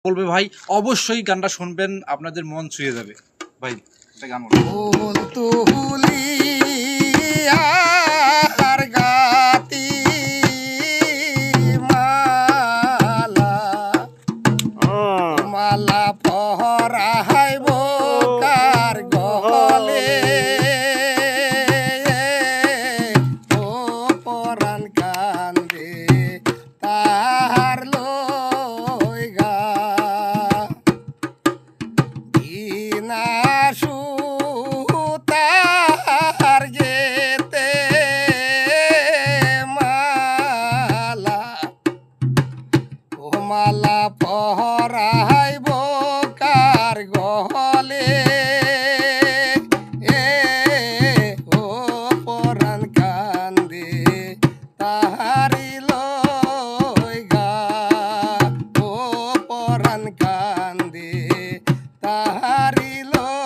বলবে ভাই অবশ্যই গানটা শুনবেন, আপনাদের মন ছুঁয়ে যাবে। ভাই একটা গান বলুন। ফুল তুলিয়া আর গাতি মালা মালা পরাইব কার গলে ও পরাণ কান্দে তাহার লইগা বিনা সুতার গেতে মালা ও মালা পরাইব কার গলে ও পরাণ কান্দে তাহারি লইগা ও পরাণ কান্দে তাহারি লইগা।